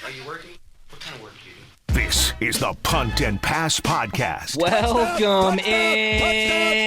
Are you working? What kind of work do you do? This is the Punt and Pass Podcast. Welcome in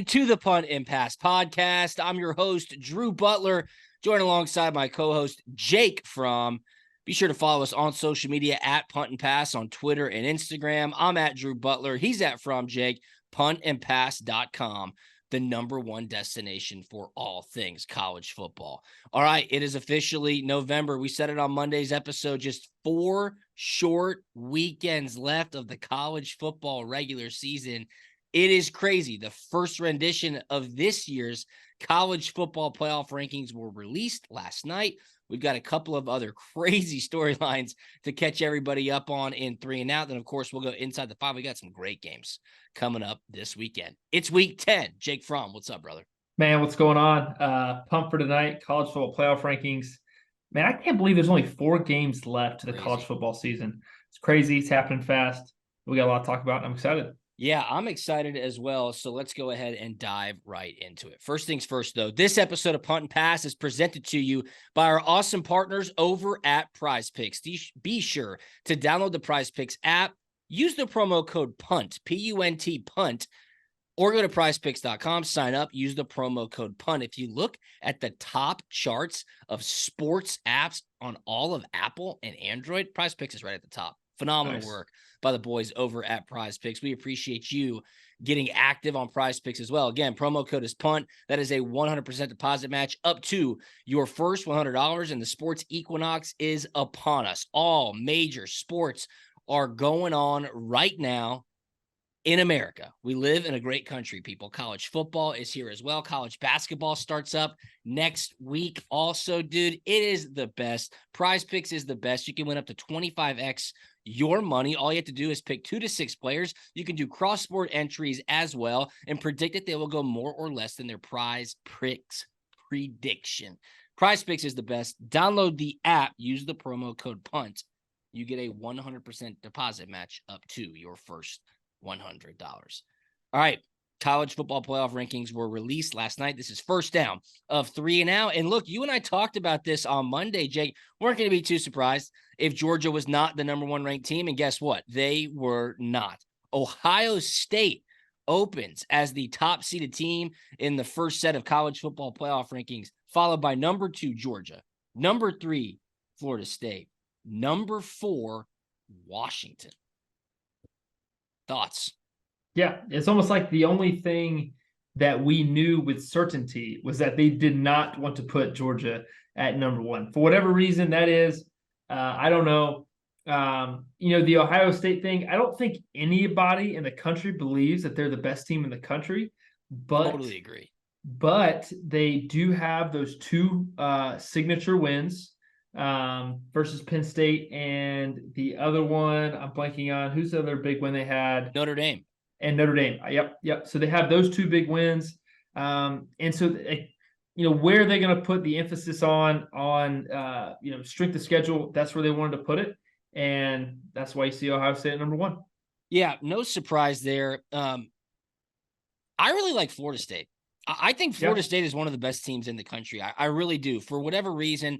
to the Punt and Pass Podcast. I'm your host, Drew Butler, joined alongside my co-host, Jake Fromm. Be sure to follow us on social media at Punt and Pass on Twitter and Instagram. I'm at Drew Butler. He's at From Jake. puntandpass.com, the number one destination for all things college football. All right, it is officially November. We said it on Monday's episode, just 4 short weekends left of the college football regular season. It is crazy. The first rendition of this year's college football playoff rankings were released last night. We've got a couple of other crazy storylines to catch everybody up on in 3 and Out. Then, of course, we'll go inside the 5. We got some great games coming up this weekend. It's week 10. Jake Fromm, what's up, brother? Man, what's going on? Pumped for tonight, college football playoff rankings. Man, I can't believe there's only 4 games left to the college football season. It's crazy. It's happening fast. We got a lot to talk about, and I'm excited. Yeah, I'm excited as well. So let's go ahead and dive right into it. First things first, though, this episode of Punt and Pass is presented to you by our awesome partners over at Prize Picks. Be sure to download the Prize Picks app, use the promo code PUNT, P-U-N-T, PUNT, or go to prizepicks.com, sign up, use the promo code PUNT. If you look at the top charts of sports apps on all of Apple and Android, Prize Picks is right at the top. Phenomenal work by the boys over at Prize Picks. We appreciate you getting active on Prize Picks as well. Again, promo code is PUNT. That is a 100% deposit match up to your first $100, and the sports equinox is upon us. All major sports are going on right now in America. We live in a great country, people. College football is here as well. College basketball starts up next week. Also, dude, it is the best. Prize Picks is the best. You can win up to 25x your money. All you have to do is pick 2 to 6 players. You can do cross-sport entries as well and predict that they will go more or less than their Prize Picks prediction. Prize Picks is the best. Download the app. Use the promo code PUNT. You get a 100% deposit match up to your first $100. All right. College football playoff rankings were released last night. This is first down of 3 and Out. And look, you and I talked about this on Monday, Jake. Weren't going to be too surprised if Georgia was not the number 1 ranked team. And guess what? They were not. Ohio State opens as the top seeded team in the first set of college football playoff rankings, followed by number 2, Georgia, number 3, Florida State, number 4, Washington. Thoughts? Yeah, it's almost like the only thing that we knew with certainty was that they did not want to put Georgia at number 1. For whatever reason that is, I don't know. The Ohio State thing, I don't think anybody in the country believes that they're the best team in the country. But totally agree. But they do have those 2 signature wins versus Penn State, and the other one I'm blanking on. Who's the other big win they had? Notre Dame. And Notre Dame. Yep. So they have those 2 big wins. And so, where are they going to put the emphasis on strength of schedule? That's where they wanted to put it. And that's why you see Ohio State at number 1. Yeah, no surprise there. I really like Florida State. I think Florida State is one of the best teams in the country. I really do. For whatever reason,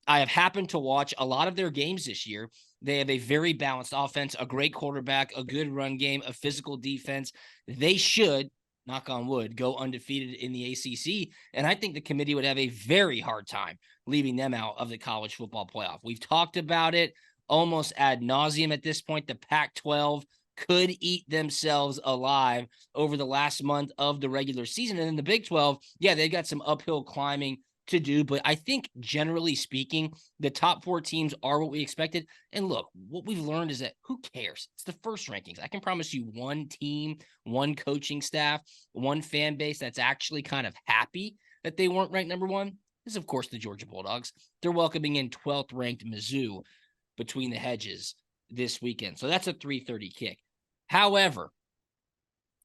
I have happened to watch a lot of their games this year. They have a very balanced offense, a great quarterback, a good run game, a physical defense. They should, knock on wood, go undefeated in the ACC. And I think the committee would have a very hard time leaving them out of the college football playoff. We've talked about it almost ad nauseum at this point. The Pac-12 could eat themselves alive over the last month of the regular season. And then the Big 12, they've got some uphill climbing to do, but I think generally speaking, the top 4 teams are what we expected. And look, what we've learned is that who cares? It's the first rankings. I can promise you one team, one coaching staff, one fan base that's actually kind of happy that they weren't ranked number 1 is, of course, the Georgia Bulldogs. They're welcoming in 12th ranked Mizzou between the hedges this weekend. So that's a 3:30 kick. However,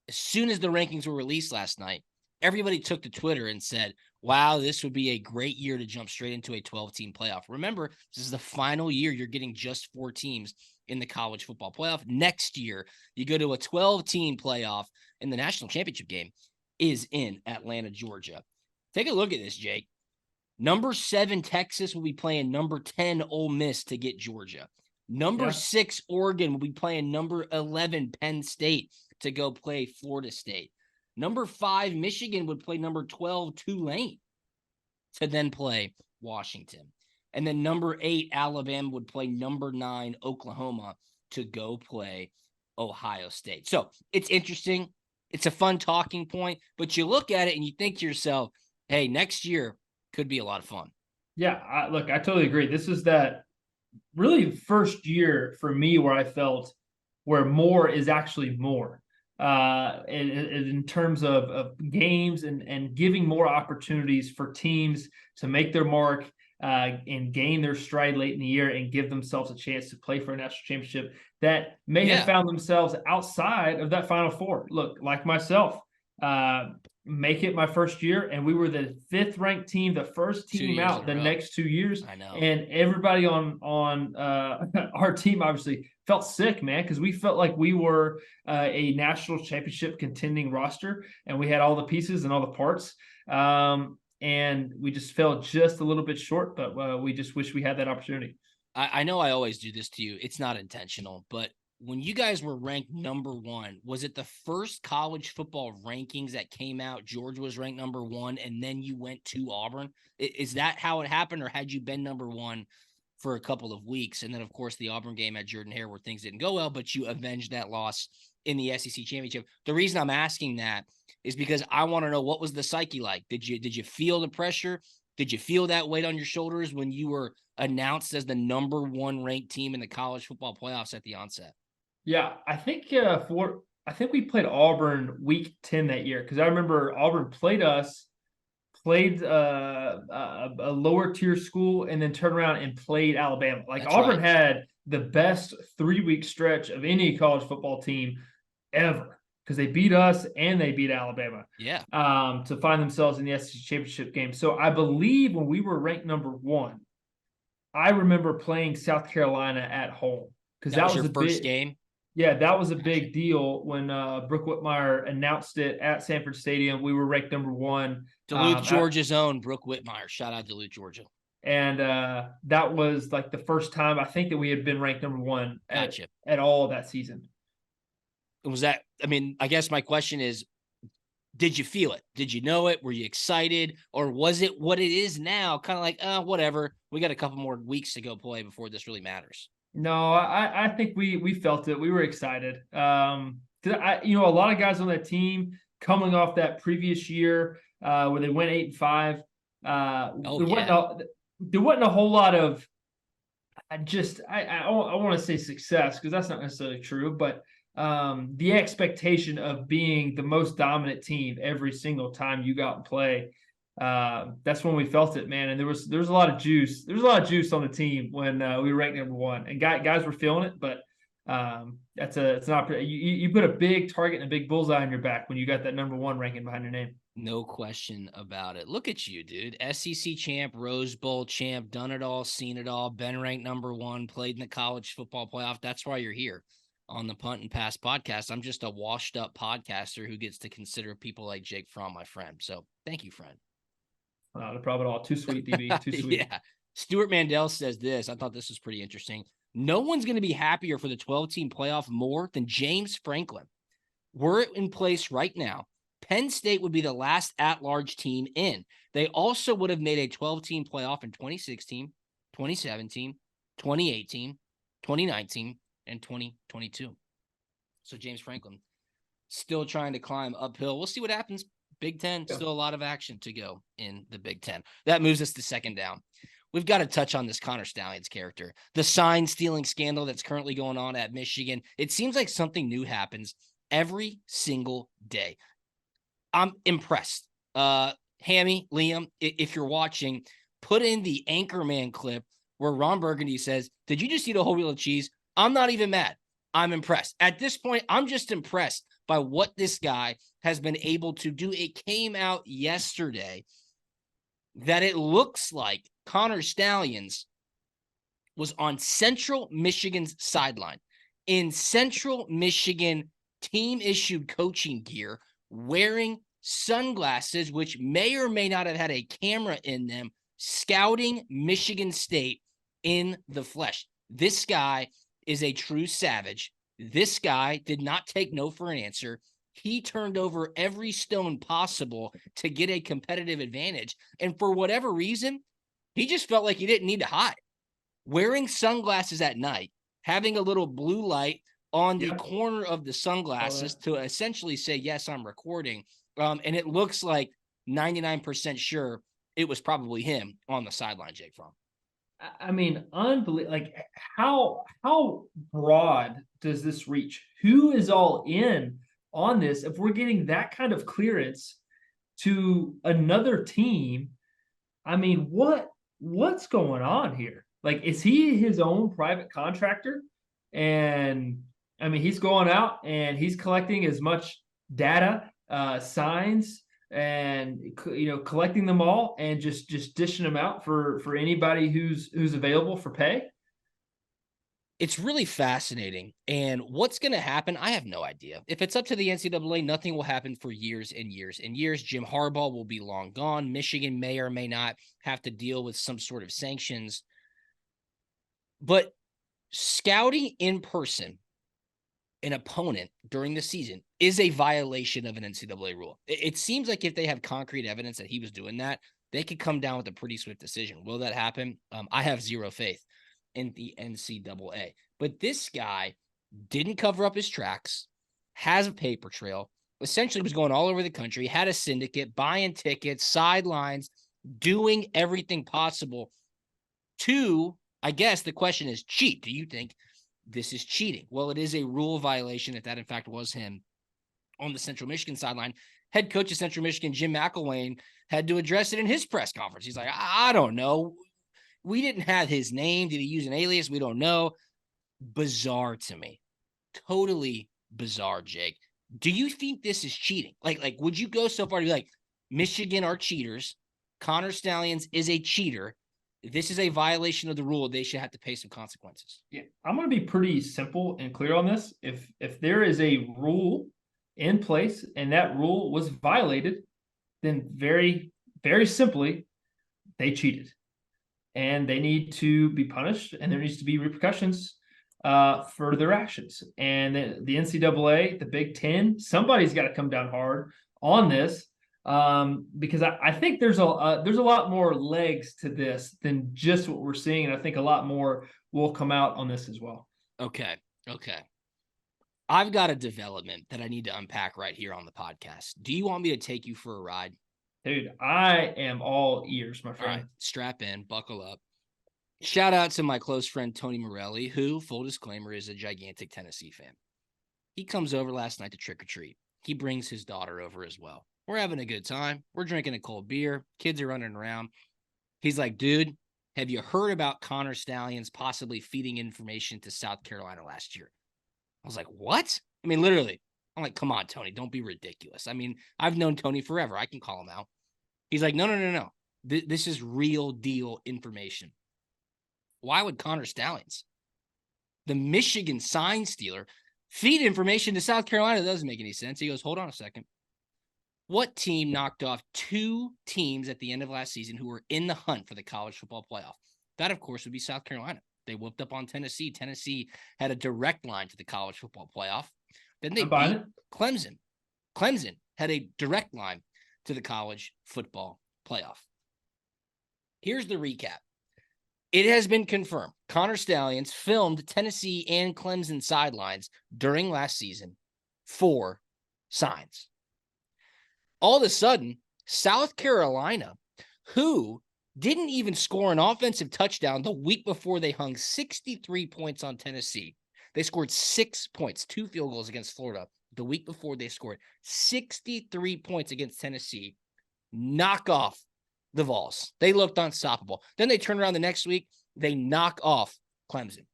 as soon as the rankings were released last night, everybody took to Twitter and said, wow, this would be a great year to jump straight into a 12-team playoff. Remember, this is the final year you're getting just 4 teams in the college football playoff. Next year, you go to a 12-team playoff, and the national championship game is in Atlanta, Georgia. Take a look at this, Jake. Number 7, Texas will be playing number 10, Ole Miss to get Georgia. Number 6, Oregon will be playing number 11, Penn State to go play Florida State. Number 5, Michigan would play number 12, Tulane to then play Washington. And then number 8, Alabama would play number 9, Oklahoma to go play Ohio State. So it's interesting. It's a fun talking point, but you look at it and you think to yourself, hey, next year could be a lot of fun. Yeah, I totally agree. This is that really first year for me where I felt where more is actually more. In terms of games and giving more opportunities for teams to make their mark and gain their stride late in the year and give themselves a chance to play for a national championship that may have found themselves outside of that Final Four. Look, like myself, make it my first year, and we were the 5th ranked team, the first team out the next 2 years. I know. And everybody on our team obviously felt sick, man, because we felt like we were a national championship contending roster, and we had all the pieces and all the parts. And we just fell just a little bit short, but we just wish we had that opportunity. I know I always do this to you. It's not intentional, but when you guys were ranked number 1, was it the first college football rankings that came out? Georgia was ranked number 1, and then you went to Auburn. Is that how it happened, or had you been number 1 for a couple of weeks? And then, of course, the Auburn game at Jordan-Hare where things didn't go well, but you avenged that loss in the SEC championship. The reason I'm asking that is because I want to know, what was the psyche like? Did you feel the pressure? Did you feel that weight on your shoulders when you were announced as the number 1 ranked team in the college football playoffs at the onset? Yeah, I think we played Auburn week 10 that year, because I remember Auburn played a lower tier school and then turned around and played Alabama. Like, that's Auburn had the best 3-week stretch of any college football team ever, because they beat us and they beat Alabama. Yeah. To find themselves in the SEC championship game. So I believe when we were ranked number 1, I remember playing South Carolina at home, because that was your first game. Yeah, that was a big deal when Brooke Whitmire announced it at Sanford Stadium. We were ranked number 1. Duluth, Georgia's own Brooke Whitmire. Shout out Duluth, Georgia. And that was like the first time I think that we had been ranked number 1 at all that season. Was that, I mean, I guess my question is, did you feel it? Did you know it? Were you excited? Or was it what it is now? Kind of like, whatever. We got a couple more weeks to go play before this really matters. No, I think we felt it. We were excited. A lot of guys on that team coming off that previous year where they went 8-5. There wasn't a whole lot of I want to say success, because that's not necessarily true, but the expectation of being the most dominant team every single time you go out and play. That's when we felt it, man. And there was a lot of juice. There was a lot of juice on the team when we were ranked number 1, and guys were feeling it. But it's not. You put a big target and a big bullseye on your back when you got that number 1 ranking behind your name. No question about it. Look at you, dude. SEC champ, Rose Bowl champ, done it all, seen it all, been ranked number 1, played in the college football playoff. That's why you're here on the Punt and Pass podcast. I'm just a washed up podcaster who gets to consider people like Jake Fromm my friend. So thank you, friend. No problem at all. Too sweet, DB. Too sweet. Yeah. Stuart Mandel says this. I thought this was pretty interesting. No one's going to be happier for the 12-team playoff more than James Franklin. Were it in place right now, Penn State would be the last at-large team in. They also would have made a 12-team playoff in 2016, 2017, 2018, 2019, and 2022. So James Franklin still trying to climb uphill. We'll see what happens. Big Ten, still a lot of action to go in the Big Ten. That moves us to second down. We've got to touch on this Connor Stalions character. The sign stealing scandal that's currently going on at Michigan. It seems like something new happens every single day. I'm impressed. Hammy, Liam, if you're watching, put in the Anchorman clip where Ron Burgundy says, "Did you just eat a whole wheel of cheese?" I'm not even mad. I'm impressed. At this point, I'm just impressed by what this guy has been able to do. It came out yesterday that it looks like Connor Stalions was on Central Michigan's sideline in Central Michigan team-issued coaching gear, wearing sunglasses, which may or may not have had a camera in them, scouting Michigan State in the flesh. This guy is a true savage. This guy did not take no for an answer. He turned over every stone possible to get a competitive advantage. And for whatever reason, he just felt like he didn't need to hide. Wearing sunglasses at night, having a little blue light on the corner of the sunglasses to essentially say, yes, I'm recording. And it looks like 99% sure it was probably him on the sideline, Jake Fromm. I mean, unbelievable. Like, how broad does this reach? Who is all in on this? If we're getting that kind of clearance to another team, I mean, what's going on here? Like, is he his own private contractor? And I mean, he's going out and he's collecting as much data, signs, and collecting them all and just dishing them out for anybody who's available for pay. It's really fascinating. And what's going to happen? I have no idea. If it's up to the NCAA, nothing will happen for years and years and years. Jim Harbaugh will be long gone. Michigan may or may not have to deal with some sort of sanctions. But scouting in person an opponent during the season is a violation of an NCAA rule. It seems like if they have concrete evidence that he was doing that, they could come down with a pretty swift decision. Will that happen? I have zero faith in the NCAA. But this guy didn't cover up his tracks, has a paper trail, essentially was going all over the country, had a syndicate, buying tickets, sidelines, doing everything possible to, I guess the question is, cheat. Do you think this is cheating? Well, it is a rule violation if that in fact was him on the Central Michigan sideline. Head coach of Central Michigan, Jim McElwain, had to address it in his press conference. He's like, I don't know. We didn't have his name. Did he use an alias? We don't know. Bizarre to me. Totally bizarre, Jake. Do you think this is cheating? Like, would you go so far to be like, Michigan are cheaters. Connor Stalions is a cheater. This is a violation of the rule. They should have to pay some consequences. Yeah, I'm going to be pretty simple and clear on this. If there is a rule in place and that rule was violated, then very, very simply, they cheated. And they need to be punished, and there needs to be repercussions for their actions. And the NCAA, the Big Ten, somebody's got to come down hard on this. Because I think there's a lot more legs to this than just what we're seeing, and I think a lot more will come out on this as well. Okay. I've got a development that I need to unpack right here on the podcast. Do you want me to take you for a ride? Dude, I am all ears, my friend. All right, strap in, buckle up. Shout out to my close friend Tony Morelli, who, full disclaimer, is a gigantic Tennessee fan. He comes over last night to trick or treat. He brings his daughter over as well. We're having a good time. We're drinking a cold beer. Kids are running around. He's like, dude, have you heard about Connor Stalions possibly feeding information to South Carolina last year? I was like, what? I mean, literally. I'm like, come on, Tony, don't be ridiculous. I mean, I've known Tony forever. I can call him out. He's like, no. This is real deal information. Why would Connor Stalions, the Michigan sign stealer, feed information to South Carolina? That doesn't make any sense. He goes, hold on a second. What team knocked off two teams at the end of last season who were in the hunt for the college football playoff? That, of course, would be South Carolina. They whooped up on Tennessee. Tennessee had a direct line to the college football playoff. Then they beat Clemson. Clemson had a direct line to the college football playoff. Here's the recap. It has been confirmed. Connor Stalions filmed Tennessee and Clemson sidelines during last season for signs. All of a sudden, South Carolina, who didn't even score an offensive touchdown the week before they hung 63 points on Tennessee. They scored 6 points, 2 field goals against Florida. The week before they scored 63 points against Tennessee. Knock off the Vols. They looked unstoppable. Then they turn around the next week. They knock off Clemson.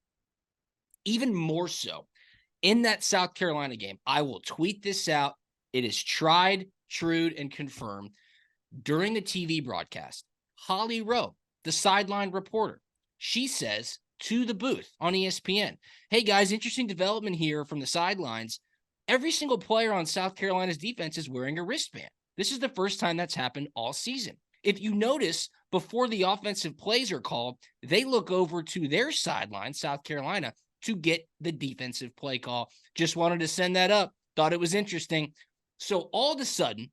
Even more so, in that South Carolina game, I will tweet this out. It is tried, true, and confirmed. During the TV broadcast, Holly Rowe, the sideline reporter, she says to the booth on ESPN, hey guys, interesting development here from the sidelines. Every single player on South Carolina's defense is wearing a wristband. This is the first time that's happened all season. If you notice, before the offensive plays are called, they look over to their sideline, South Carolina, to get the defensive play call. Just wanted to send that up. Thought it was interesting. So all of a sudden,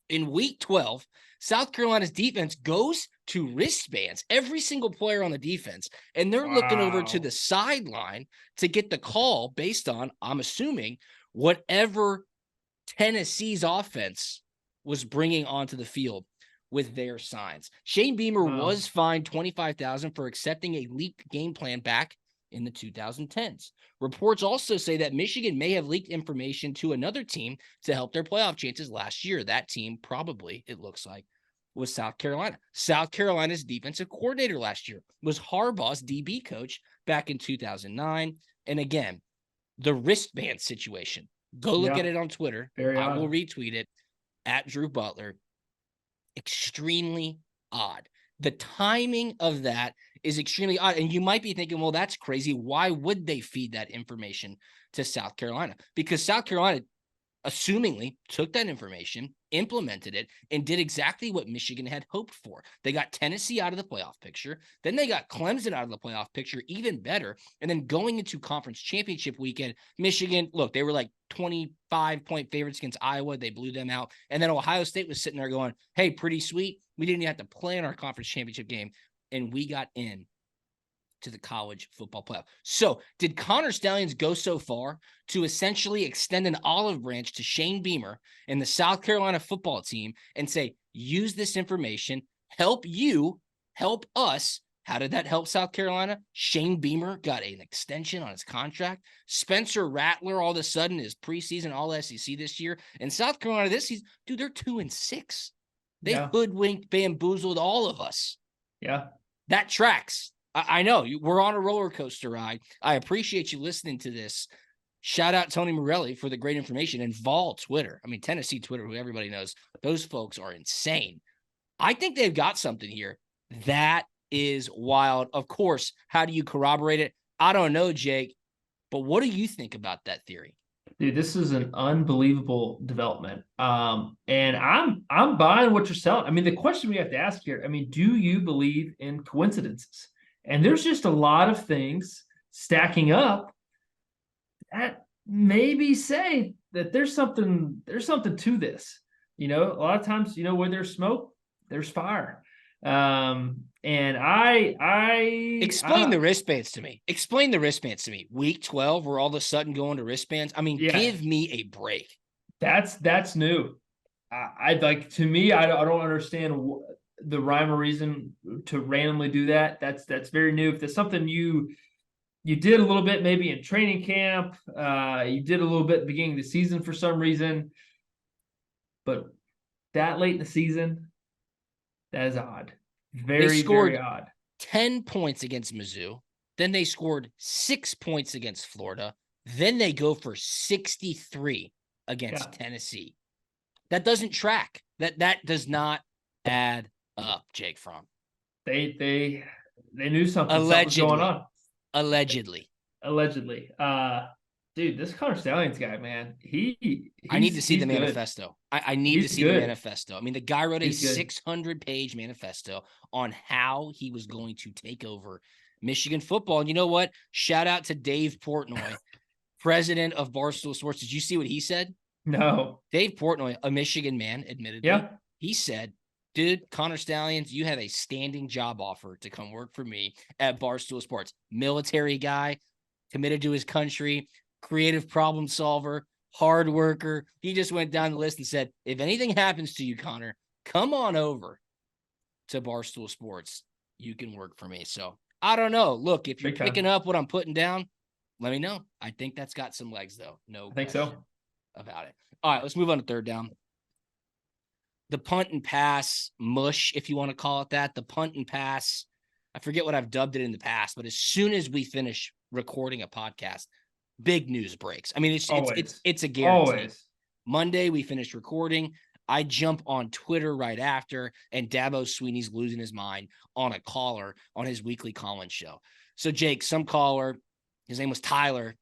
in week 12, South Carolina's defense goes to wristbands, every single player on the defense, and they're looking over to the sideline to get the call based on, I'm assuming, whatever Tennessee's offense was bringing onto the field with their signs. Shane Beamer was fined $25,000 for accepting a leaked game plan back in the 2010s. Reports also say that Michigan may have leaked information to another team to help their playoff chances last year. That team probably, it looks like, was South Carolina. South Carolina's defensive coordinator last year was Harbaugh's DB coach back in 2009. And again, the wristband situation. Go look at it on Twitter. I will retweet it at Drew Butler. Extremely odd. The timing of that is extremely odd. And you might be thinking, well, that's crazy. Why would they feed that information to South Carolina? Because South Carolina, assumingly, took that information, implemented it, and did exactly what Michigan had hoped for. They got Tennessee out of the playoff picture. Then they got Clemson out of the playoff picture, even better. And then going into conference championship weekend, Michigan, look, they were like 25-point favorites against Iowa. They blew them out. And then Ohio State was sitting there going, hey, pretty sweet. We didn't even have to play in our conference championship game. And we got in to the college football playoff. So did Connor Stalions go so far to essentially extend an olive branch to Shane Beamer and the South Carolina football team and say, use this information, help you, help us? How did that help South Carolina? Shane Beamer got an extension on his contract. Spencer Rattler all of a sudden is preseason all SEC this year. And South Carolina this season, dude, they're 2-6. They hoodwinked, bamboozled all of us. Yeah. That tracks. I know we're on a roller coaster ride. I appreciate you listening to this. Shout out Tony Morelli for the great information, and Vol Twitter. I mean, Tennessee Twitter, who everybody knows, those folks are insane. I think they've got something here. That is wild. Of course, how do you corroborate it? I don't know, Jake, but what do you think about that theory? Dude, this is an unbelievable development. And I'm buying what you're selling. I mean, the question we have to ask here, I mean, do you believe in coincidences? And there's just a lot of things stacking up that maybe say that there's something to this. You know, a lot of times, you know, where there's smoke, there's fire. And I explain the wristbands to me. Explain the wristbands to me. Week 12, we're all of a sudden going to wristbands. I mean, give me a break. That's new. I like, to me, I don't understand the rhyme or reason to randomly do that. That's very new. If there's something you did a little bit maybe in training camp, you did a little bit at the beginning of the season for some reason, but that late in the season, that is odd. Very odd. 10 points against Mizzou. Then they scored 6 points against Florida. Then they go for 63 against Tennessee. That doesn't track. That does not add up, Jake Fromm. They knew something was going on. Allegedly. Dude, this Connor Stalions guy, man, I need to see the manifesto. I need to see the manifesto. I mean, the guy wrote a 600-page manifesto on how he was going to take over Michigan football. And you know what? Shout out to Dave Portnoy, president of Barstool Sports. Did you see what he said? No. Dave Portnoy, a Michigan man, admittedly. Yeah. He said, dude, Connor Stalions, you have a standing job offer to come work for me at Barstool Sports. Military guy, committed to his country, creative problem solver, hard worker. He just went down the list and said, if anything happens to you, Connor, come on over to Barstool Sports. You can work for me. So I don't know. Look, if you're picking up what I'm putting down, let me know. I think that's got some legs, though. No, I think so about it. All right, let's move on to third down. The punt and pass mush, if you want to call it that. The punt and pass. I forget what I've dubbed it in the past, but as soon as we finish recording a podcast, big news breaks. I mean, it's a guarantee. Always. Monday, we finish recording. I jump on Twitter right after, and Dabo Sweeney's losing his mind on a caller on his weekly call-in show. So, Jake, some caller, his name was Tyler,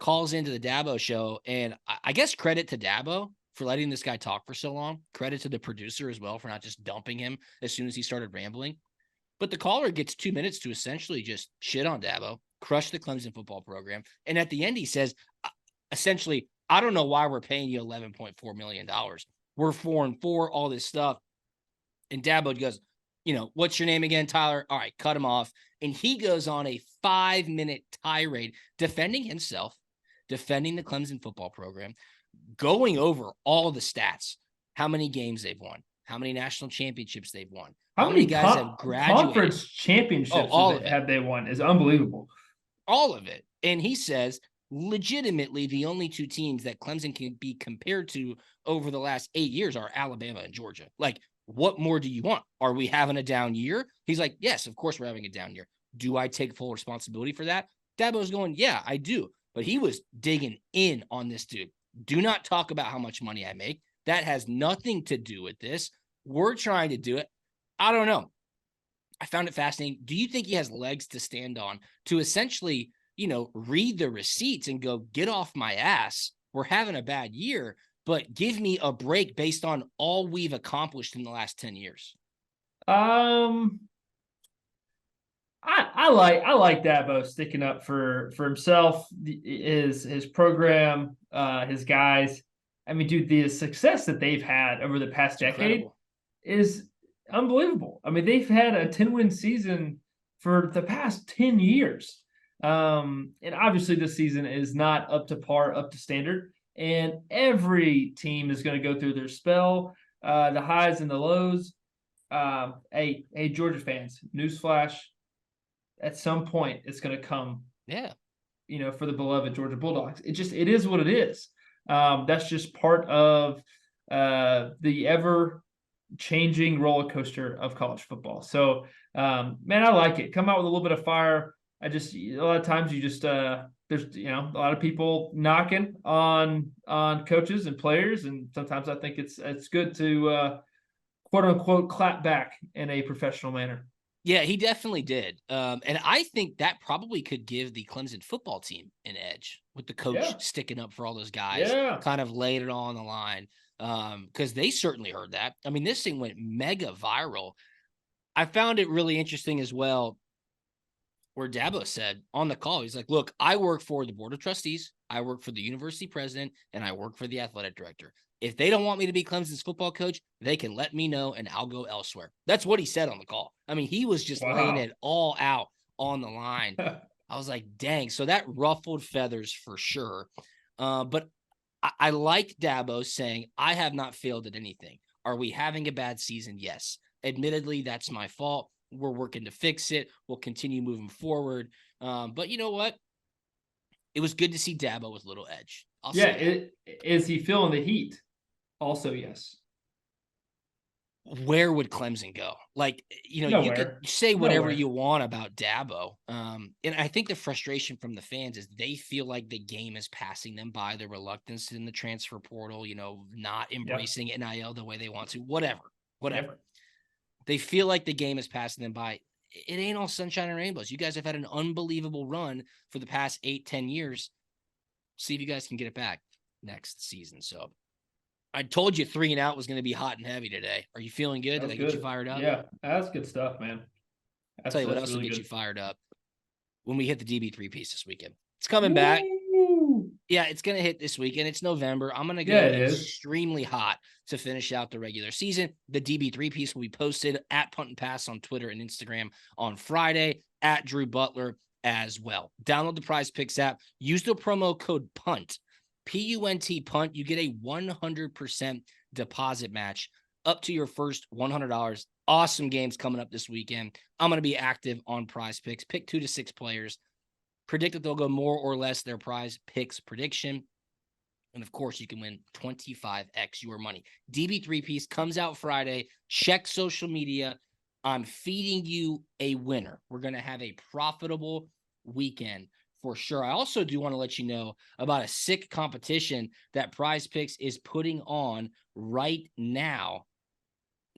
calls into the Dabo show, and I guess credit to Dabo for letting this guy talk for so long. Credit to the producer as well for not just dumping him as soon as he started rambling. But the caller gets 2 minutes to essentially just shit on Dabo, crush the Clemson football program. And at the end, he says, essentially, I don't know why we're paying you $11.4 million. We're 4-4, all this stuff. And Dabo goes, what's your name again, Tyler? All right, cut him off. And he goes on a 5-minute tirade defending himself, defending the Clemson football program, going over all the stats, how many games they've won, how many national championships they've won, how many guys have graduated. Conference championships have they won is unbelievable. All of it. And he says, legitimately, the only two teams that Clemson can be compared to over the last 8 years are Alabama and Georgia. Like, what more do you want? Are we having a down year? He's like, yes, of course we're having a down year. Do I take full responsibility for that? Dabo's going, yeah, I do. But he was digging in on this dude. Do not talk about how much money I make. That has nothing to do with this. We're trying to do it. I don't know. I found it fascinating. Do you think he has legs to stand on to essentially, read the receipts and go, get off my ass? We're having a bad year, but give me a break based on all we've accomplished in the last 10 years. I like Dabo sticking up for himself, his program, his guys. I mean, dude, the success that they've had over the past decade is unbelievable. I mean, they've had a 10-win season for the past 10 years. And obviously this season is not up to par, up to standard. And every team is going to go through their spell, the highs and the lows. Hey, Georgia fans, newsflash, at some point it's going to come. Yeah. For the beloved Georgia Bulldogs. It is what it is. That's just part of the ever changing roller coaster of college football. So, man, I like it. Come out with a little bit of fire. A lot of times you just, there's, a lot of people knocking on coaches and players. And sometimes I think it's good to, quote unquote, clap back in a professional manner. Yeah, he definitely did. And I think that probably could give the Clemson football team an edge with the coach sticking up for all those guys, kind of laid it all on the line. Because they certainly heard that. I mean, this thing went mega viral. I found it really interesting as well, where Dabo said on the call, he's like, look, I work for the board of trustees, I work for the university president, and I work for the athletic director. If they don't want me to be Clemson's football coach, they can let me know and I'll go elsewhere. That's what he said on the call. I mean, he was just laying it all out on the line. I was like, dang. So that ruffled feathers for sure. But I like Dabo saying, I have not failed at anything. Are we having a bad season? Yes. Admittedly, that's my fault. We're working to fix it. We'll continue moving forward. But you know what? It was good to see Dabo with a little edge. Is he feeling the heat? Also, yes. Where would Clemson go? Like, Nowhere. You could say whatever you want about Dabo. And I think the frustration from the fans is they feel like the game is passing them by, the reluctance in the transfer portal, not embracing NIL the way they want to, whatever. Yep. They feel like the game is passing them by. It ain't all sunshine and rainbows. You guys have had an unbelievable run for the past 8-10 years. See if you guys can get it back next season. So I told you 3 and out was going to be hot and heavy today. Are you feeling good? Did I get you fired up? Yeah, that's good stuff, man. I'll tell you what else will get you fired up when we hit the DB3 piece this weekend. It's coming back. Yeah, it's going to hit this weekend. It's November. I'm going to go extremely hot to finish out the regular season. The DB3 piece will be posted at Punt and Pass on Twitter and Instagram on Friday, at Drew Butler as well. Download the Prize Picks app. Use the promo code PUNT, P-U-N-T, PUNT. You get a 100% deposit match up to your first $100. Awesome games coming up this weekend. I'm going to be active on Prize Picks. Pick 2 to 6 players. Predict that they'll go more or less their Prize Picks prediction. And, of course, you can win 25x your money. DB3 piece comes out Friday. Check social media. I'm feeding you a winner. We're going to have a profitable weekend for sure. I also do want to let you know about a sick competition that Prize Picks is putting on right now.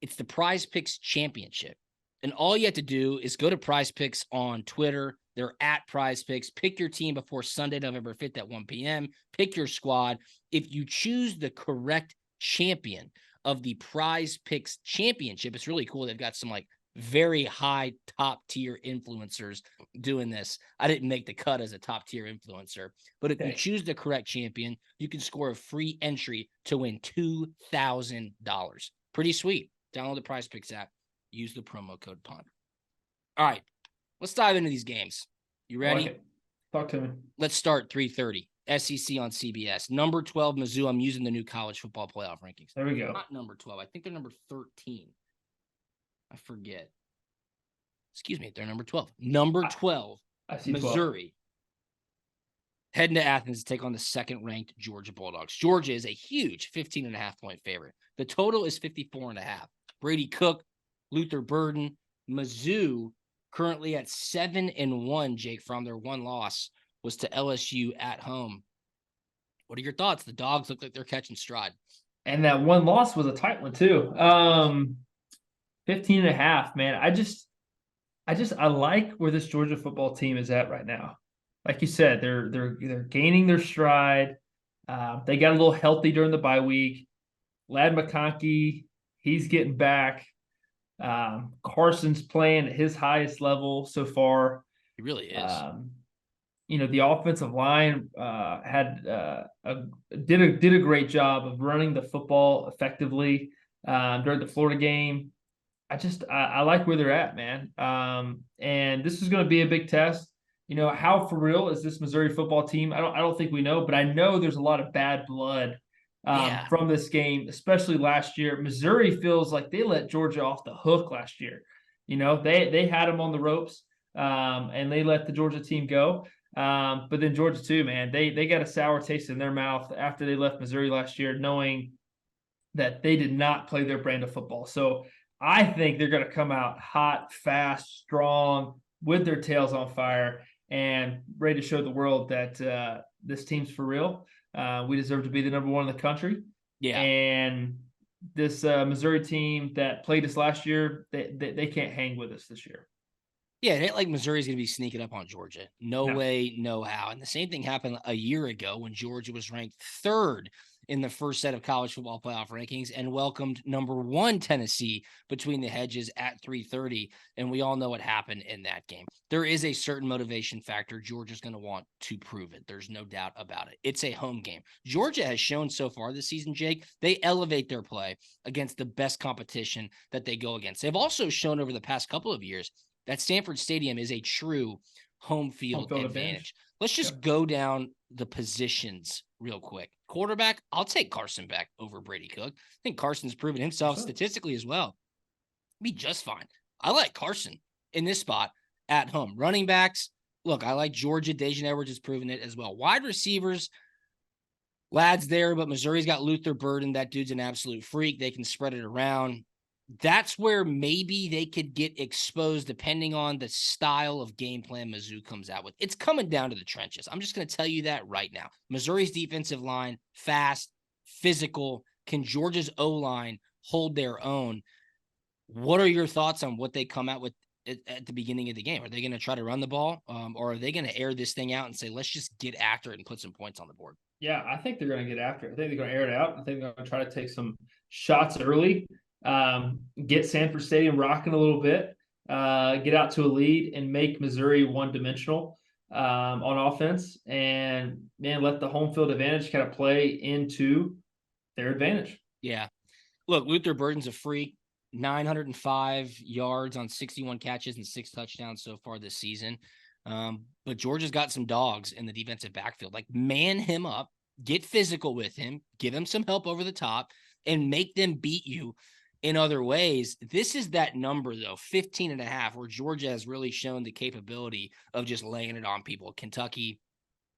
It's the Prize Picks Championship. And all you have to do is go to Prize Picks on Twitter. They're at Prize Picks. Pick your team before Sunday, November 5th at 1 p.m. Pick your squad. If you choose the correct champion of the Prize Picks Championship. It's really cool. They've got some like very high top tier influencers doing this. I didn't make the cut as a top tier influencer, but if you choose the correct champion, you can score a free entry to win $2,000. Pretty sweet. Download the Prize Picks app. Use the promo code PUNT. All right, let's dive into these games. You ready? Like Talk to me. Let's start 3:30. SEC on CBS. Number 12, Mizzou. I'm using the new college football playoff rankings. There we go. Not number 12. I think they're number 13. I forget. Excuse me. They're number 12. Number 12, I see Missouri. 12. Heading to Athens to take on the second-ranked Georgia Bulldogs. Georgia is a huge 15.5-point favorite. The total is 54.5. Brady Cook, Luther Burden, Mizzou currently at 7-1, Jake, from their one loss was to LSU at home. What are your thoughts? The Dogs look like they're catching stride. And that one loss was a tight one too. 15.5, man. I like where this Georgia football team is at right now. Like you said, they're gaining their stride. They got a little healthy during the bye week. Ladd McConkey, he's getting back. Carson's playing at his highest level so far. He really is. The offensive line did a great job of running the football effectively during the Florida game. I like where they're at, man. And this is going to be a big test. How for real is this Missouri football team? I don't think we know, but I know there's a lot of bad blood from this game, especially last year. Missouri feels like they let Georgia off the hook last year. They had them on the ropes, and they let the Georgia team go. But then Georgia too, man, they got a sour taste in their mouth after they left Missouri last year, knowing that they did not play their brand of football. So I think they're going to come out hot, fast, strong, with their tails on fire, and ready to show the world that this team's for real. We deserve to be the number one in the country. Yeah. And this Missouri team that played us last year, they can't hang with us this year. Yeah, it ain't like Missouri's going to be sneaking up on Georgia. No way, no how. And the same thing happened a year ago when Georgia was ranked third in the first set of college football playoff rankings and welcomed number 1 Tennessee between the hedges at 3:30. And we all know what happened in that game. There is a certain motivation factor. Georgia's going to want to prove it. There's no doubt about it. It's a home game. Georgia has shown so far this season, Jake, they elevate their play against the best competition that they go against. They've also shown over the past couple of years that Sanford Stadium is a true home field advantage. Let's just go down the positions real quick. Quarterback, I'll take Carson back over Brady Cook. I think Carson's proven himself statistically as well. Be just fine. I like Carson in this spot at home. Running backs, look, I like Georgia. Dejan Edwards has proven it as well. Wide receivers, Ladd's there, but Missouri's got Luther Burden. That dude's an absolute freak. They can spread it around. That's where maybe they could get exposed depending on the style of game plan Mizzou comes out with. It's coming down to the trenches. I'm just going to tell you that right now. Missouri's defensive line, fast, physical. Can Georgia's O-line hold their own? What are your thoughts on what they come out with at the beginning of the game? Are they going to try to run the ball, or are they going to air this thing out and say, let's just get after it and put some points on the board? Yeah, I think they're going to get after it. I think they're going to air it out. I think they're going to try to take some shots early. Get Sanford Stadium rocking a little bit, get out to a lead and make Missouri one-dimensional on offense, and let the home field advantage kind of play into their advantage. Yeah. Look, Luther Burden's a freak. 905 yards on 61 catches and 6 touchdowns so far this season. But Georgia's got some dogs in the defensive backfield. Like, man him up, get physical with him, give him some help over the top, and make them beat you in other ways. This is that number, though, 15.5, where Georgia has really shown the capability of just laying it on people. Kentucky,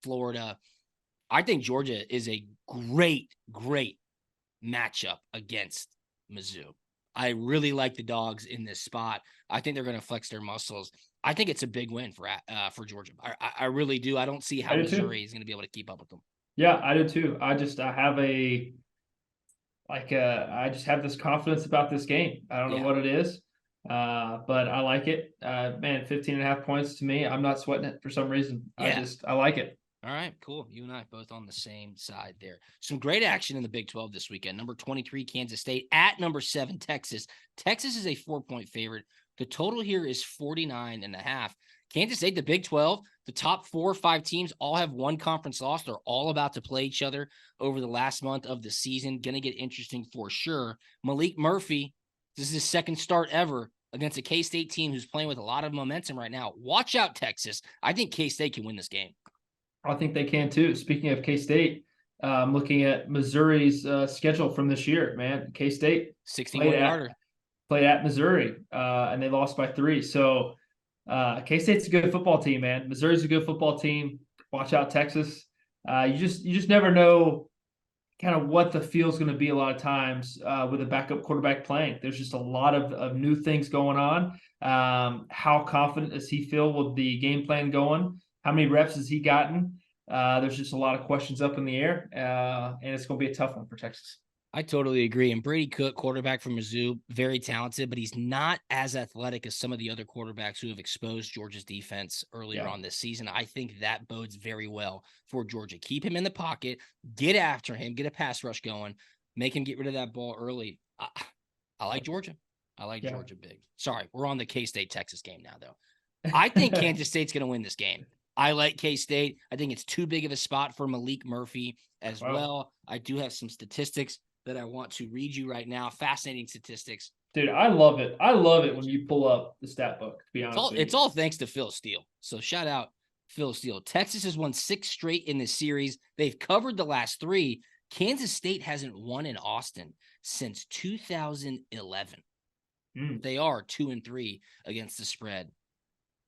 Florida. I think Georgia is a great, great matchup against Mizzou. I really like the dogs in this spot. I think they're going to flex their muscles. I think it's a big win for Georgia. I really do. I don't see how Missouri is going to be able to keep up with them. Yeah, I do too. I just have this confidence about this game. I don't know what it is, but I like it. 15.5 points to me. I'm not sweating it for some reason. I like it. All right, cool. You and I both on the same side there. Some great action in the Big 12 this weekend. Number 23, Kansas State at number 7, Texas. Texas is a 4-point favorite. The total here is 49.5. Kansas State, the Big 12, the top 4 or 5 teams all have one conference loss. They're all about to play each other over the last month of the season. Going to get interesting for sure. Malik Murphy, this is his second start ever against a K-State team who's playing with a lot of momentum right now. Watch out, Texas. I think K-State can win this game. I think they can too. Speaking of K-State, looking at Missouri's schedule from this year, man, K-State 61-yarder. Played at Missouri, and they lost by 3. So K-State's a good football team, man. Missouri's a good football team. Watch out, Texas. You just never know kind of what the feel's going to be a lot of times with a backup quarterback playing. There's just a lot of new things going on. How confident does he feel with the game plan going? How many reps has he gotten? There's just a lot of questions up in the air, and it's going to be a tough one for Texas. I totally agree. And Brady Cook, quarterback from Mizzou, very talented, but he's not as athletic as some of the other quarterbacks who have exposed Georgia's defense earlier on this season. I think that bodes very well for Georgia. Keep him in the pocket, get after him, get a pass rush going, make him get rid of that ball early. I like Georgia. I like Georgia big. Sorry, we're on the K-State Texas game now, though. I think Kansas State's going to win this game. I like K-State. I think it's too big of a spot for Malik Murphy as well. I do have some statistics that I want to read you right now. Fascinating statistics. Dude, I love it. I love it when you pull up the stat book, to be honest with you. It's all thanks to Phil Steele. So shout out Phil Steele. Texas has won 6 straight in this series. They've covered the last 3. Kansas State hasn't won in Austin since 2011. They are 2-3 against the spread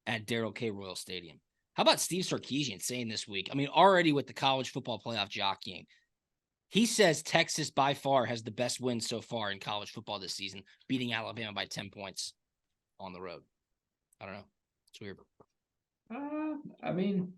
at Darrell K. Royal Stadium. How about Steve Sarkisian saying this week? I mean, already with the college football playoff jockeying, he says Texas by far has the best win so far in college football this season, beating Alabama by 10 points on the road. I don't know. It's weird. I mean,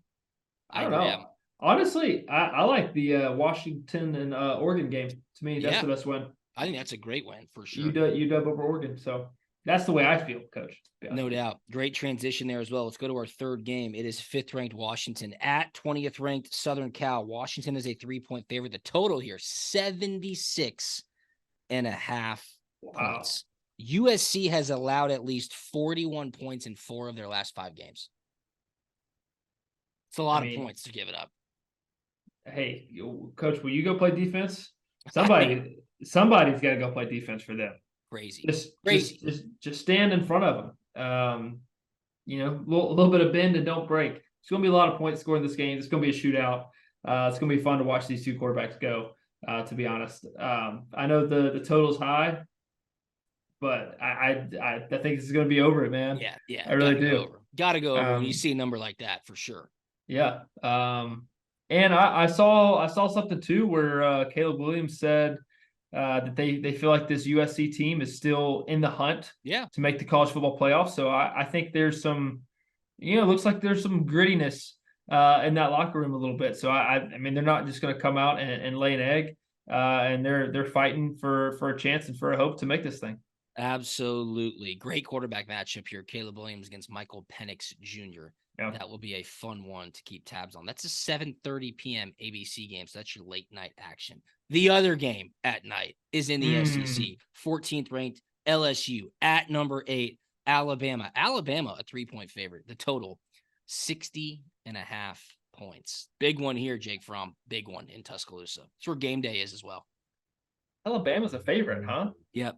I don't agree. know. Honestly, I like the Washington and Oregon game. To me, that's the best win. I think that's a great win for sure. UW over Oregon. So that's the way I feel, Coach. No doubt. Great transition there as well. Let's go to our third game. It is 5th-ranked Washington at 20th-ranked Southern Cal. Washington is a 3-point favorite. The total here, 76.5 points. USC has allowed at least 41 points in 4 of their last 5 games. It's a lot of points to give it up. Hey, Coach, will you go play defense? Somebody's got to go play defense for them. Crazy. Just stand in front of them. A little bit of bend and don't break. It's going to be a lot of points scored in this game. It's going to be a shootout. It's going to be fun to watch these 2 quarterbacks go, to be honest. I know the total's high, but I think this is going to be over it, man. Yeah. I really do. Got to go over when you see a number like that for sure. Yeah. And I saw something too where Caleb Williams said that they feel like this USC team is still in the hunt to make the college football playoffs. So I think there's some, looks like there's some grittiness in that locker room a little bit. So I mean, they're not just going to come out and lay an egg, and they're fighting for a chance and for a hope to make this thing. Absolutely. Great quarterback matchup here. Caleb Williams against Michael Penix Jr. Yeah. That will be a fun one to keep tabs on. That's a 7:30 p.m. ABC game, so that's your late night action. The other game at night is in the SEC. 14th ranked LSU at number 8, Alabama. Alabama, a 3-point favorite. The total, 60.5 points. Big one here, Jake Fromm. Big one in Tuscaloosa. It's where game day is as well. Alabama's a favorite, huh? Yep.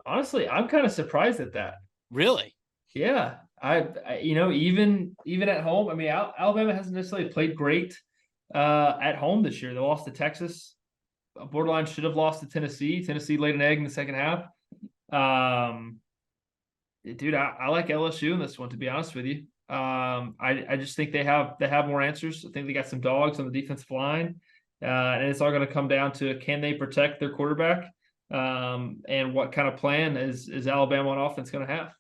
Honestly, I'm kind of surprised at that. Really? Yeah. I even at home, I mean, Alabama hasn't necessarily played great at home this year. They lost to Texas. Borderline should have lost to Tennessee. Tennessee laid an egg in the second half. Dude, I like LSU in this one, to be honest with you. I just think they have more answers. I think they got some dogs on the defensive line, and it's all going to come down to, can they protect their quarterback, and what kind of plan is Alabama on offense going to have?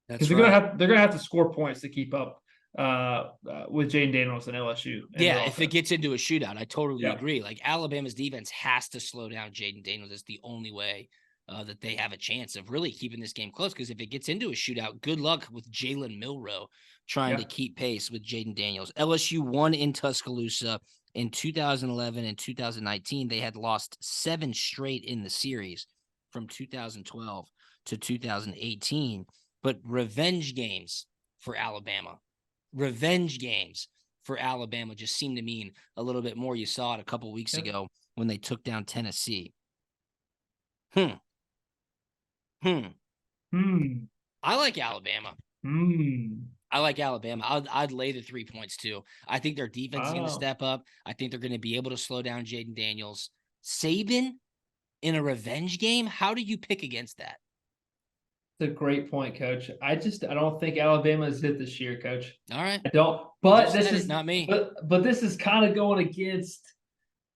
Because they're gonna have to score points to keep up with Jaden Daniels and LSU. Yeah, if it gets into a shootout, I totally agree. Like, Alabama's defense has to slow down Jaden Daniels. It's the only way that they have a chance of really keeping this game close. Because if it gets into a shootout, good luck with Jalen Milroe trying to keep pace with Jaden Daniels. LSU won in Tuscaloosa in 2011 and 2019. They had lost 7 straight in the series from 2012 to 2018. But revenge games for Alabama. Revenge games for Alabama just seem to mean a little bit more. You saw it a couple weeks ago when they took down Tennessee. I like Alabama. I like Alabama. I'd lay the 3 points too. I think their defense is going to step up. I think they're going to be able to slow down Jaden Daniels. Saban in a revenge game? How do you pick against that? It's a great point, Coach. I don't think Alabama is it this year, Coach. All right. I don't. But this is not me. But this is kind of going against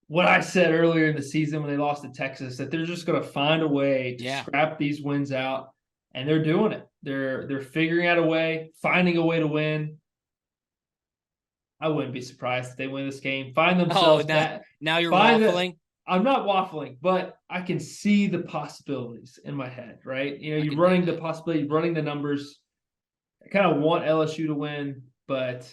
what I said earlier in the season when they lost to Texas, that they're just going to find a way to scrap these wins out, and they're doing it. They're figuring out a way, finding a way to win. I wouldn't be surprised if they win this game. Find themselves now you're waffling. I'm not waffling, but I can see the possibilities in my head, right? You know, you're running the possibility, running the numbers. I kind of want LSU to win, but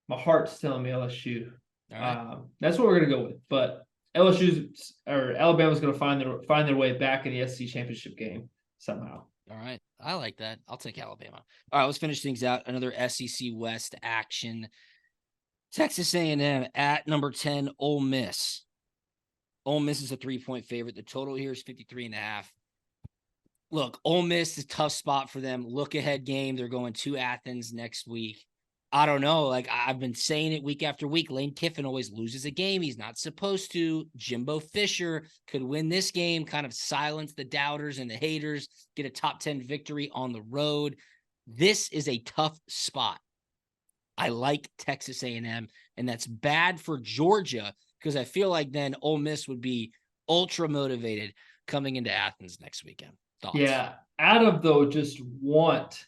my heart's telling me LSU. Right. That's what we're gonna go with. But Alabama's gonna find their way back in the SEC championship game somehow. All right, I like that. I'll take Alabama. All right, let's finish things out. Another SEC West action. Texas A&M at number 10, Ole Miss. Ole Miss is a 3-point favorite. The total here is 53.5. Look, Ole Miss is a tough spot for them. Look ahead game. They're going to Athens next week. I don't know. Like I've been saying it week after week. Lane Kiffin always loses a game he's not supposed to. Jimbo Fisher could win this game, kind of silence the doubters and the haters, get a top 10 victory on the road. This is a tough spot. I like Texas A&M, and that's bad for Georgia because I feel like then Ole Miss would be ultra motivated coming into Athens next weekend. Thoughts? Yeah, Adam, though, just want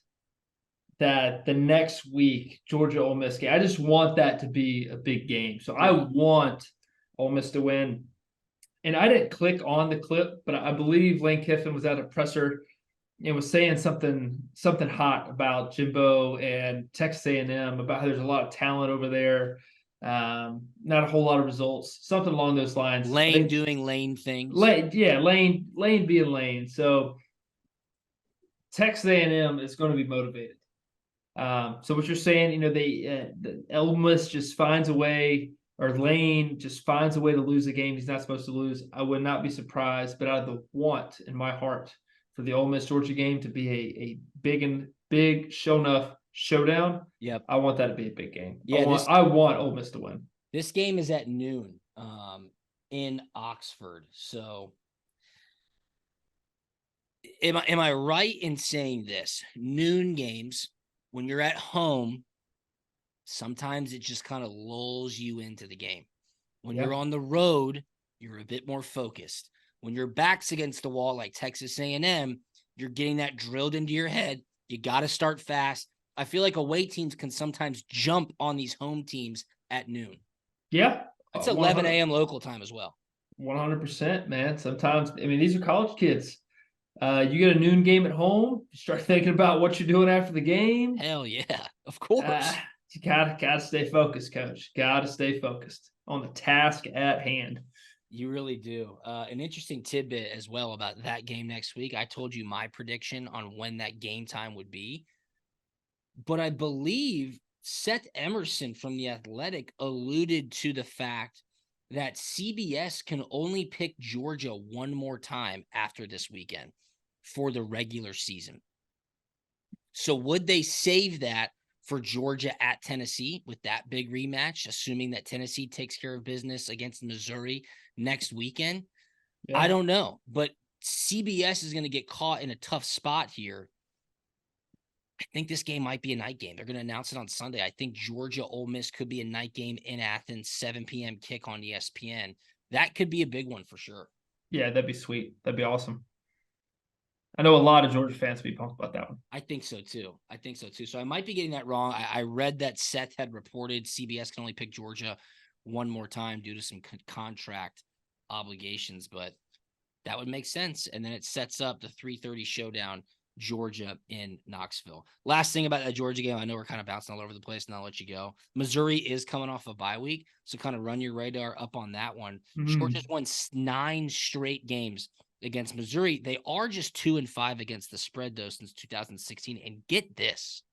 that the next week, Georgia Ole Miss game. I just want that to be a big game. So I want Ole Miss to win. And I didn't click on the clip, but I believe Lane Kiffin was at a presser and was saying something hot about Jimbo and Texas A&M, about how there's a lot of talent over there. Not a whole lot of results, something along those lines. Lane doing Lane things. Lane being Lane. So Texas A&M is going to be motivated. So what you're saying, you know, the Ole Miss just finds a way, or Lane just finds a way to lose a game he's not supposed to lose. I would not be surprised, but out of the want in my heart for the Ole Miss Georgia game to be a big show enough showdown. Yep. I want that to be a big game. Yeah, I want Ole Miss to win. This game is at noon in Oxford. So am I right in saying this? Noon games, when you're at home, sometimes it just kind of lulls you into the game. When you're on the road, you're a bit more focused. When your back's against the wall like Texas A&M, you're getting that drilled into your head. You got to start fast. I feel like away teams can sometimes jump on these home teams at noon. Yeah. It's 11 a.m. local time as well. 100%, man. Sometimes, I mean, these are college kids. You get a noon game at home, you start thinking about what you're doing after the game. Hell yeah, of course. You gotta stay focused, Coach. Gotta stay focused on the task at hand. You really do. An interesting tidbit as well about that game next week. I told you my prediction on when that game time would be, but I believe Seth Emerson from The Athletic alluded to the fact that CBS can only pick Georgia one more time after this weekend for the regular season. So would they save that for Georgia at Tennessee with that big rematch, assuming that Tennessee takes care of business against Missouri next weekend? Yeah. I don't know, but CBS is going to get caught in a tough spot here. I think this game might be a night game. They're going to announce it on Sunday. I think Georgia Ole Miss could be a night game in Athens, 7 p.m. kick on ESPN. That could be a big one for sure. Yeah, that'd be sweet. That'd be awesome. I know a lot of Georgia fans will be pumped about that one. I think so too. So I might be getting that wrong. I read that Seth had reported CBS can only pick Georgia one more time due to some contract obligations, but that would make sense. And then it sets up the 3:30 showdown Georgia in Knoxville. Last thing about that Georgia game, I know we're kind of bouncing all over the place, and I'll let you go. Missouri is coming off a bye week, so kind of run your radar up on that one. Georgia's won 9 straight games against Missouri. They are just 2-5 against the spread, though, since 2016. And get this,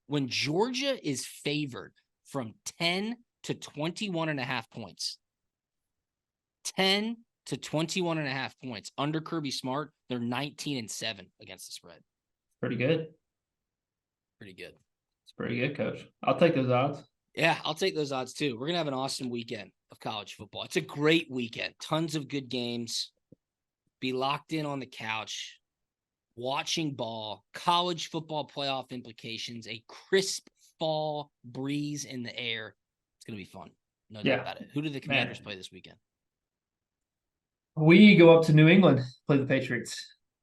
when Georgia is favored from 10 to 21.5 points, 10 to 21.5 points under Kirby Smart, they're 19-7 against the spread. Pretty good. Pretty good. It's pretty good, Coach. I'll take those odds. Yeah, I'll take those odds too. We're going to have an awesome weekend of college football. It's a great weekend. Tons of good games. Be locked in on the couch, watching ball, college football playoff implications, a crisp fall breeze in the air. It's going to be fun. No doubt about it. Who do the Commanders play this weekend? We go up to New England, play the Patriots.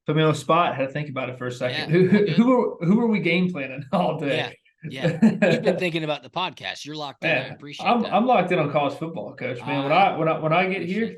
Put me on the spot. Had to think about it for a second. Yeah, who are we game planning all day? Yeah. You've been thinking about the podcast. You're locked in. I appreciate that. I'm locked in on college football, Coach. Man, when I get here,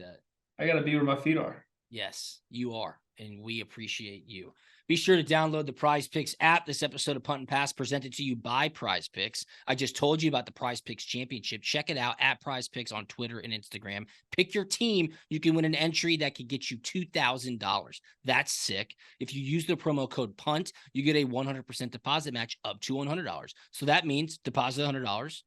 I got to be where my feet are. Yes, you are, and we appreciate you. Be sure to download the Prize Picks app. This episode of Punt and Pass presented to you by Prize Picks. I just told you about the Prize Picks Championship. Check it out at Prize Picks on Twitter and Instagram. Pick your team. You can win an entry that could get you $2,000. That's sick. If you use the promo code PUNT, you get a 100% deposit match up to $100. So that means deposit $100.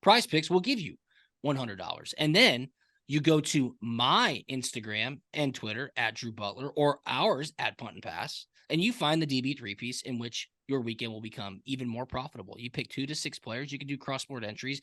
Prize Picks will give you $100. And then you go to my Instagram and Twitter at Drew Butler or ours at Punt and Pass, and you find the DB 3-piece in which your weekend will become even more profitable. You pick 2 to 6 players. You can do cross-board entries.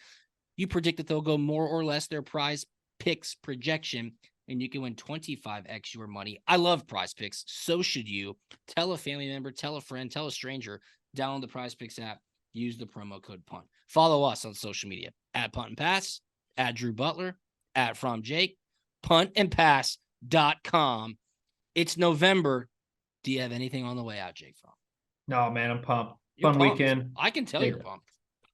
You predict that they'll go more or less their Prize Picks projection, and you can win 25x your money. I love Prize Picks. So should you. Tell a family member, tell a friend, tell a stranger. Download the Prize Picks app. Use the promo code PUNT. Follow us on social media at Punt and Pass, at Drew Butler, at From Jake, puntandpass.com. It's November. Do you have anything on the way out, Jake? No, man, I'm pumped. You're Fun pumped. weekend. I can tell you're pumped.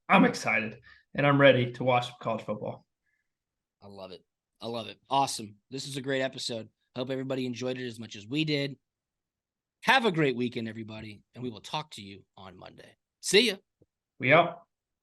I'm excited, and I'm ready to watch some college football. I love it. I love it. Awesome. This is a great episode. I hope everybody enjoyed it as much as we did. Have a great weekend, everybody, and we will talk to you on Monday. See ya. We out.